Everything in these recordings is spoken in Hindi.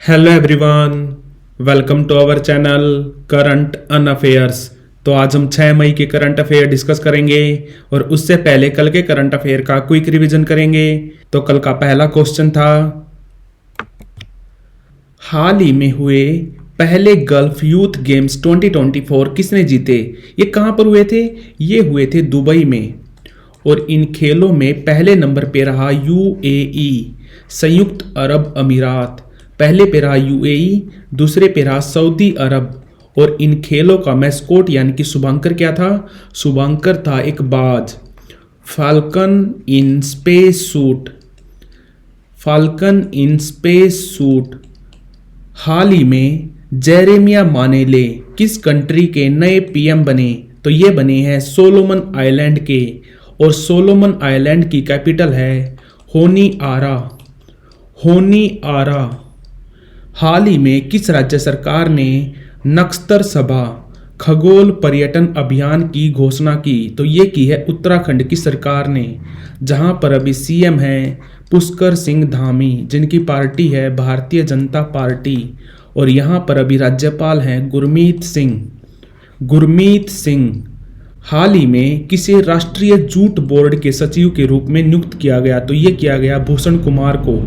Hello everyone, welcome to our channel current and affairs. तो आज हम 6 मई के करंट अफेयर डिस्कस करेंगे और उससे पहले कल के करंट अफेयर का क्विक रिवीजन करेंगे। तो कल का पहला क्वेश्चन था, हाल ही में हुए पहले गल्फ यूथ गेम्स 2024 किसने जीते? ये कहाँ पर हुए थे? ये हुए थे दुबई में। और इन खेलों में पहले नंबर पे रहा यूएई, संयुक्त अरब अमीरात। पहले पे रहा यूएई, दूसरे पे रहा सऊदी अरब। और इन खेलों का मैस्कोट यानी कि शुभांकर क्या था? शुभांकर था एक बाज, falcon in space suit. Falcon in space suit. हाल ही में जेरेमिया मानेले किस कंट्री के नए पीएम बने? तो ये बने हैं सोलोमन आइलैंड के, और सोलोमन आइलैंड की कैपिटल है होनीआरा। होनीआरा। हाल ही में किस राज्य सरकार ने नक्स्तर सभा खगोल पर्यटन अभियान की घोषणा की? तो ये की है उत्तराखंड की सरकार ने, जहां पर अभी सीएम हैं पुष्कर सिंह धामी, जिनकी पार्टी है भारतीय जनता पार्टी। और यहाँ पर अभी राज्यपाल हैं गुरमीत सिंह। गुरमीत सिंह। हाल ही में किसे राष्ट्रीय जूट बोर्ड के सचिव के रूप में नियुक्त किया गया? तो ये किया गया भूषण कुमार को।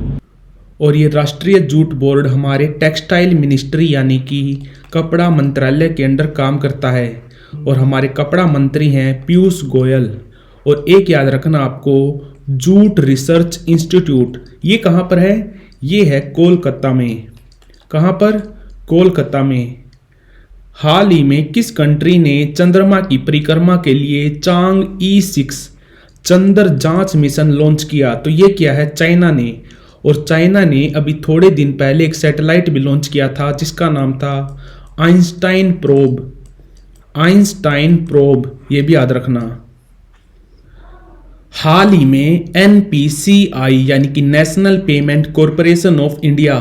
और ये राष्ट्रीय जूट बोर्ड हमारे टेक्सटाइल मिनिस्ट्री यानी कि कपड़ा मंत्रालय के अंडर काम करता है। और हमारे कपड़ा मंत्री हैं पीयूष गोयल। और एक याद रखना आपको, जूट रिसर्च इंस्टीट्यूट, ये कहाँ पर है? ये है कोलकाता में। कहाँ पर? कोलकाता में। हाल ही में किस कंट्री ने चंद्रमा की परिक्रमा के लिए चांग E6 चंद्र जांच मिशन लॉन्च किया? तो ये किया है चाइना ने। और चाइना ने अभी थोड़े दिन पहले एक सैटेलाइट भी लॉन्च किया था जिसका नाम था आइंस्टाइन प्रोब। आइंस्टाइन प्रोब, ये भी याद रखना। हाल ही में NPCI यानी कि national payment corporation of India,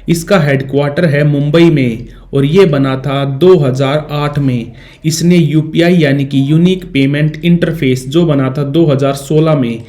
इसका हेडक्वार्टर है मुंबई में। और ये बना था 2008 में। इसने UPI यानी कि यूनिक पेमेंट इंटरफेस जो बना था 2016 में।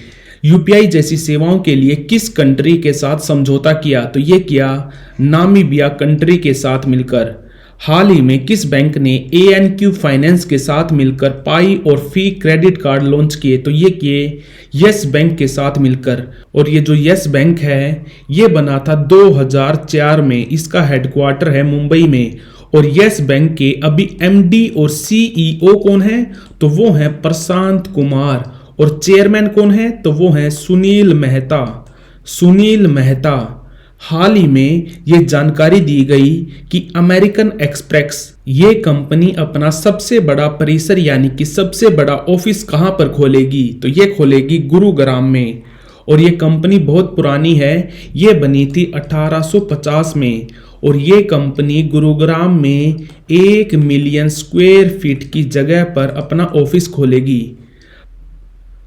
यूपीआई जैसी सेवाओं के लिए किस कंट्री के साथ समझौता किया? तो ये किया नामीबिया कंट्री के साथ मिलकर। हाल ही में किस बैंक ने ANQ फाइनेंस के साथ मिलकर पाई और फी क्रेडिट कार्ड लॉन्च किए? तो ये किए यस बैंक के साथ मिलकर। और ये जो यस बैंक है ये बना था 2004 में। इसका हेडक्वार्टर है मुंबई में। और यस बैंक के अभी MD और CEO कौन है? तो वो है प्रशांत कुमार। और चेयरमैन कौन है? तो वो है सुनील मेहता। सुनील मेहता। हाल ही में ये जानकारी दी गई कि अमेरिकन एक्सप्रेस ये कंपनी अपना सबसे बड़ा परिसर यानी कि सबसे बड़ा ऑफिस कहां पर खोलेगी? तो ये खोलेगी गुरुग्राम में। और ये कंपनी बहुत पुरानी है, ये बनी थी 1850 में। और ये कंपनी गुरुग्राम में 1 मिलियन स्क्वायर फीट की जगह पर अपना ऑफिस खोलेगी।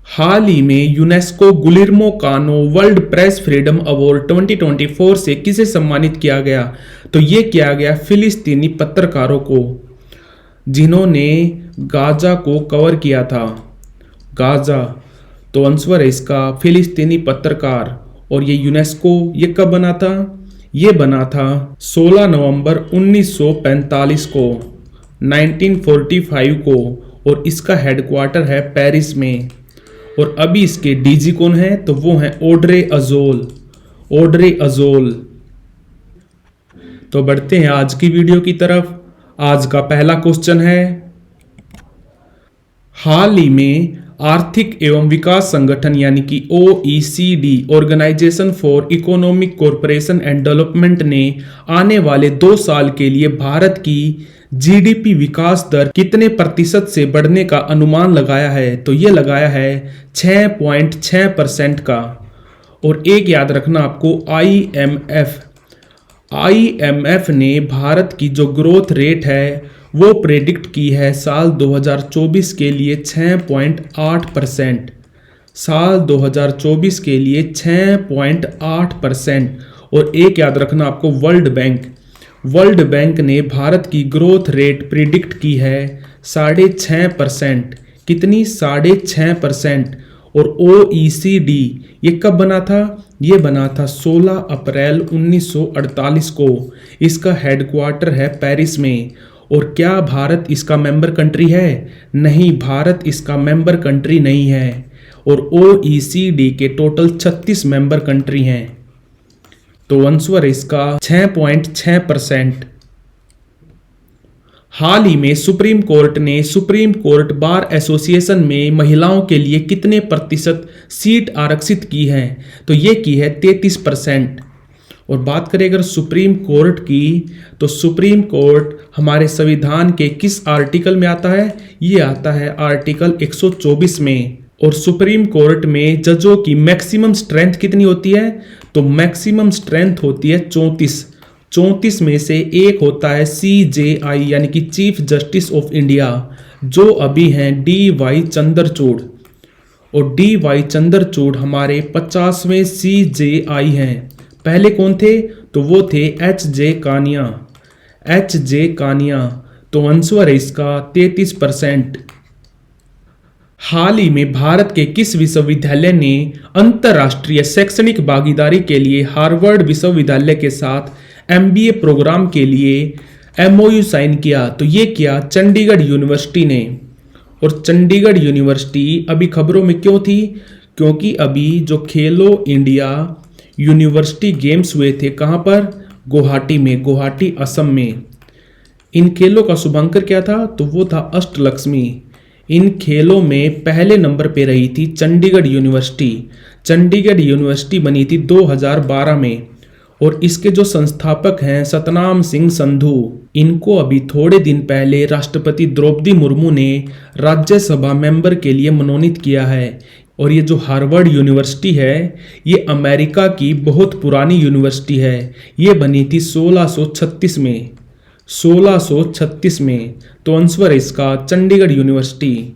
हाल ही में यूनेस्को गुलिर्मो कानो वर्ल्ड प्रेस फ्रीडम अवार्ड 2024 से किसे सम्मानित किया गया? तो ये किया गया फिलिस्तीनी पत्रकारों को, जिन्होंने गाजा को कवर किया था। गाजा, तो आंसर है इसका फिलिस्तीनी पत्रकार। और ये यूनेस्को ये कब बना था? ये बना था 16 नवंबर 1945 को, 1945 को। और इसका हेडक्वार्टर है पेरिस में। और अभी इसके डीजी कौन है? तो वो है ऑड्रे अजोल। ऑड्रे अजोल। तो बढ़ते हैं आज की वीडियो की तरफ। आज का पहला क्वेश्चन है, हाल ही में आर्थिक एवं विकास संगठन यानी कि OECD organisation for economic cooperation and development ने आने वाले 2 साल के लिए भारत की GDP विकास दर कितने प्रतिशत से बढ़ने का अनुमान लगाया है? तो ये लगाया है 6.6% का। और एक याद रखना आपको, IMF ने भारत की जो ग्रोथ रेट है वो प्रेडिक्ट की है साल 2024 के लिए 6.8%। साल 2024 के लिए 6.8%। और एक याद रखना आपको, वर्ल्ड बैंक ने भारत की ग्रोथ रेट प्रिडिक्ट की है 6.5%। कितनी? 6.5%। और OECD ये कब बना था? ये बना था 16 अप्रैल 1948 को। इसका हेडक्वार्टर है पेरिस में। और क्या भारत इसका मेंबर कंट्री है? नहीं, भारत इसका मेंबर कंट्री नहीं है। और OECD के टोटल 36 मेंबर कंट्री हैं। तो आंसर इसका 6.6%। हाल ही में सुप्रीम कोर्ट ने सुप्रीम कोर्ट बार एसोसिएशन में महिलाओं के लिए कितने प्रतिशत सीट आरक्षित की है? तो ये की है 33%। और बात करें अगर सुप्रीम कोर्ट की, तो सुप्रीम कोर्ट हमारे संविधान के किस आर्टिकल में आता है? ये आता है आर्टिकल 124 में। और सुप्रीम कोर्ट में जजों की मैक्सिमम स्ट्रेंथ कितनी होती है? तो मैक्सिमम स्ट्रेंथ होती है 34 में से एक होता है CJI यानी कि चीफ जस्टिस ऑफ इंडिया, जो अभी हैं DY चंद्रचूड़। और DY चंद्रचूड़ हमारे 50वें CJI हैं। पहले कौन थे? तो वो थे HJ कानिया। तो आंसर है इसका 33%। हाल ही में भारत के किस विश्वविद्यालय ने अंतर्राष्ट्रीय शैक्षणिक भागीदारी के लिए हार्वर्ड विश्वविद्यालय के साथ MBA प्रोग्राम के लिए MOU साइन किया? तो ये किया चंडीगढ़ यूनिवर्सिटी ने। और चंडीगढ़ यूनिवर्सिटी अभी खबरों में क्यों थी? क्योंकि अभी जो खेलो इंडिया यूनिवर्सिटी गेम्स हुए थे, कहाँ पर? गुवाहाटी असम में। इन खेलों का शुभांकर क्या था? तो वो था अष्टलक्ष्मी। इन खेलों में पहले नंबर पे रही थी चंडीगढ़ यूनिवर्सिटी। चंडीगढ़ यूनिवर्सिटी बनी थी 2012 में। और इसके जो संस्थापक हैं सतनाम सिंह संधू, इनको अभी थोड़े दिन पहले राष्ट्रपति द्रौपदी मुर्मू ने राज्यसभा मेंबर के लिए मनोनीत किया है। और ये जो हार्वर्ड यूनिवर्सिटी है, ये अमेरिका की बहुत पुरानी यूनिवर्सिटी है। ये बनी थी 1636 में। तो आंसर है इसका चंडीगढ़ यूनिवर्सिटी।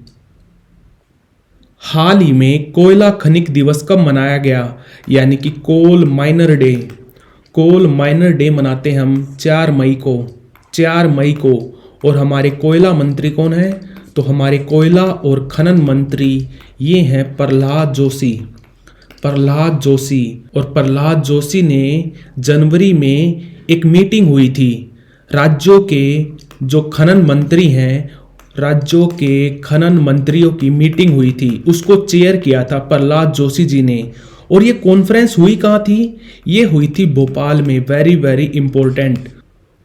हाल ही में कोयला खनिक दिवस कब मनाया गया? यानी कि कोल माइनर डे मनाते हम 4 मई को। और हमारे कोयला मंत्री कौन है? तो हमारे कोयला और खनन मंत्री ये हैं प्रहलाद जोशी। और प्रहलाद जोशी ने जनवरी में एक मीटिंग हुई थी। राज्यों के जो खनन मंत्री हैं, राज्यों के खनन मंत्रियों की मीटिंग हुई थी, उसको चेयर किया था प्रहलाद जोशी जी ने। और ये कॉन्फ्रेंस हुई कहाँ थी? ये हुई थी भोपाल में। Very important.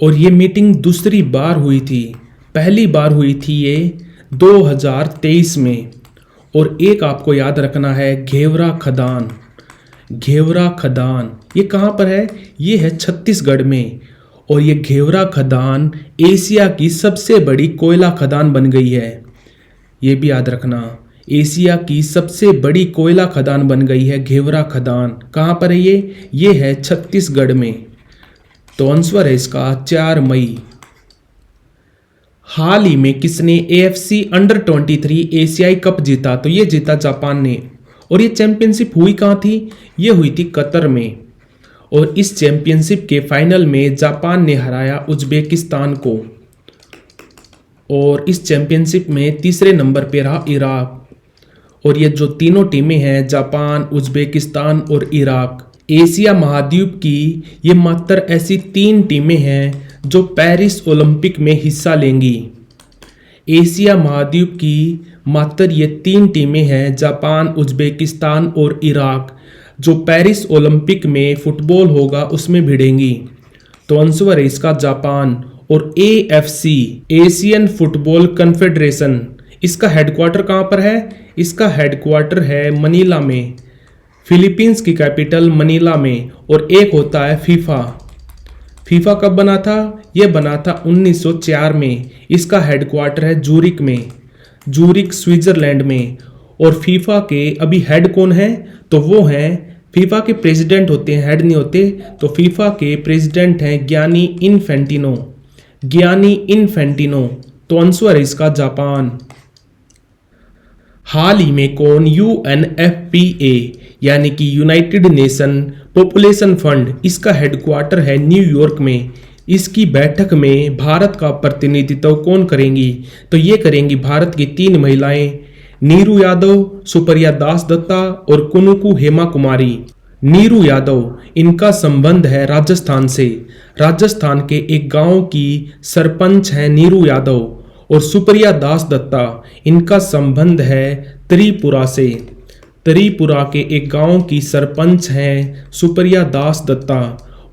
और ये मीटिंग दूसरी बार हुई थी। पहली बार हुई थी ये 2023 में। और एक आपको याद रखना है, घेवरा खदान ये कहाँ पर है? ये है छत्तीसगढ़ में। और ये घेवरा खदान एशिया की सबसे बड़ी कोयला खदान बन गई है। ये भी याद रखना, एशिया की सबसे बड़ी कोयला खदान बन गई है घेवरा खदान। कहाँ पर है ये? ये है छत्तीसगढ़ में। तो आंसर है इसका 4 मई। हाल ही में किसने AFC अंडर 23 एशियाई कप जीता? तो ये जीता जापान ने। और ये चैंपियनशिप हुई कहाँ थी? ये हुई थी कतर में। और इस चैंपियनशिप के फाइनल में जापान ने हराया उज्बेकिस्तान को। और इस चैंपियनशिप में तीसरे नंबर पे रहा इराक। और ये जो तीनों टीमें हैं, जापान, उज्बेकिस्तान और इराक, एशिया महाद्वीप की ये मात्र ऐसी 3 टीमें हैं जो पेरिस ओलंपिक में हिस्सा लेंगी। एशिया महाद्वीप की मात्र ये 3 टीमें हैं, जापान, उज्बेकिस्तान और इराक, जो पेरिस ओलंपिक में फुटबॉल होगा उसमें भिड़ेंगी। तो आंसर है इसका जापान। और AFC एशियन फुटबॉल कन्फेडरेशन, इसका हेडक्वार्टर कहाँ पर है? इसका हेडक्वार्टर है मनीला में, फिलीपींस की कैपिटल मनीला में। और एक होता है फीफा कब बना था? यह बना था 1904 में। इसका हेडक्वार्टर है जूरिक स्विट्जरलैंड में। और फीफा के अभी हेड कौन है? तो वो हैं, फीफा के प्रेसिडेंट होते हैं, हेड नहीं होते। तो फीफा के प्रेसिडेंट हैं गियानी इन्फेंटिनो। तो आंसर है इसका जापान। हाल ही में कौन UNFPA यानी कि यूनाइटेड नेशन पॉपुलेशन फंड, इसका हेडक्वार्टर है न्यूयॉर्क में। इसकी बैठक में भारत का प्रतिनिधित्व कौन करेंगी? तो ये करेंगी भारत की 3 महिलाएं, नीरू यादव, सुप्रिया दास दत्ता और कुनुकु हेमा कुमारी। नीरू यादव, इनका संबंध है राजस्थान से। राजस्थान के एक गांव की सरपंच हैं नीरू यादव। और सुप्रिया दास दत्ता, इनका संबंध है त्रिपुरा से। त्रिपुरा के एक गांव की सरपंच हैं सुप्रिया दास दत्ता।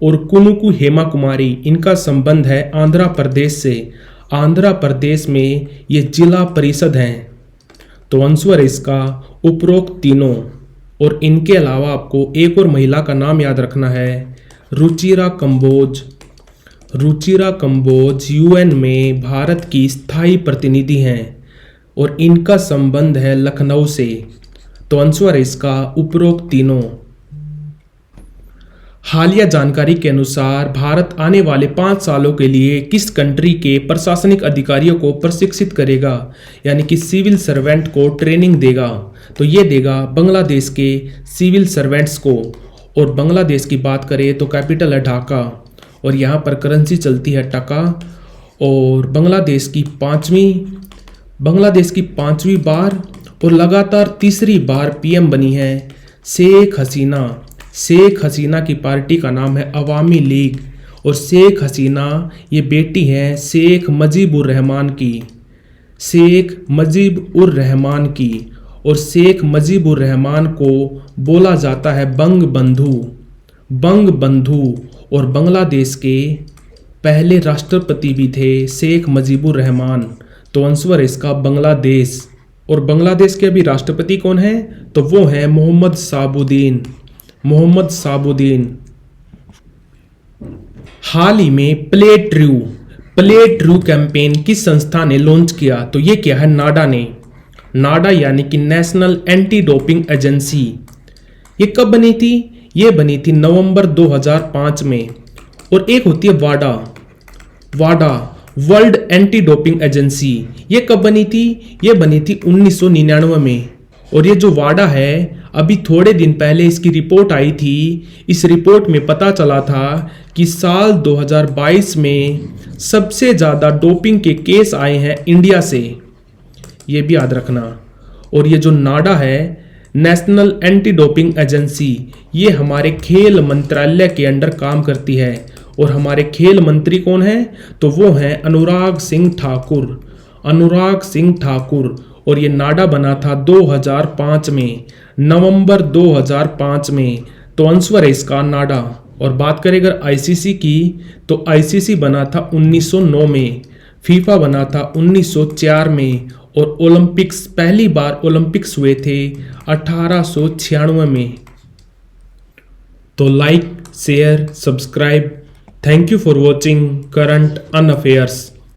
और कुनुकु हेमा कुमारी, इनका संबंध है आंध्र प्रदेश से। आंध्र प्रदेश में ये जिला परिषद हैं। तो आंसर है इसका उपरोक्त तीनों। और इनके अलावा आपको एक और महिला का नाम याद रखना है, रुचिरा कंबोज। रुचिरा कंबोज यूएन में भारत की स्थायी प्रतिनिधि हैं और इनका संबंध है लखनऊ से। तो आंसर है इसका उपरोक्त तीनों। हालिया जानकारी के अनुसार भारत आने वाले 5 सालों के लिए किस कंट्री के प्रशासनिक अधिकारियों को प्रशिक्षित करेगा, यानी कि सिविल सर्वेंट को ट्रेनिंग देगा। तो ये देगा बांग्लादेश के सिविल सर्वेंट्स को। और बांग्लादेश की बात करें तो कैपिटल है ढाका और यहाँ पर करेंसी चलती है टका। और बांग्लादेश की पांचवी बार और लगातार तीसरी बार पीएम बनी है शेख हसीना। शेख हसीना की पार्टी का नाम है अवामी लीग। और शेख हसीना ये बेटी हैं शेख मुजीबुर रहमान की। शेख मुजीबुर रहमान की। और शेख मुजीबुर रहमान को बोला जाता है बंग बंधु। बंग बंधु। और बांग्लादेश के पहले राष्ट्रपति भी थे शेख मुजीबुर रहमान। तो आंसर है इसका बांग्लादेश। और बांग्लादेश के अभी राष्ट्रपति कौन है, तो वो हैं मोहम्मद शाहबुद्दीन। मोहम्मद शाहबुद्दीन। हाल ही में प्ले ट्रू कैंपेन किस संस्था ने लॉन्च किया, तो ये क्या है नाडा ने। नाडा यानी कि नेशनल एंटी डोपिंग एजेंसी। ये कब बनी थी, ये बनी थी नवंबर 2005 में। और एक होती है वाडा वर्ल्ड एंटी डोपिंग एजेंसी। ये कब बनी थी, ये बनी थी 1999 में। और ये जो वाडा है, अभी थोड़े दिन पहले इसकी रिपोर्ट आई थी। इस रिपोर्ट में पता चला था कि साल 2022 में सबसे ज़्यादा डोपिंग के केस आए हैं इंडिया से। ये भी याद रखना। और ये जो नाडा है, नेशनल एंटी डोपिंग एजेंसी, ये हमारे खेल मंत्रालय के अंडर काम करती है। और हमारे खेल मंत्री कौन हैं, तो वो हैं अनुराग सिंह ठाकुर। अनुराग सिंह ठाकुर। और ये नाडा बना था 2005 में, नवंबर 2005 में। तो आंसर है इसका नाडा। और बात करें अगर आईसीसी की, तो आईसीसी बना था 1909 में। फीफा बना था 1904 में। और ओलंपिक्स, पहली बार ओलंपिक्स हुए थे 1896 में। तो like, share, subscribe. Thank you for watching current and affairs.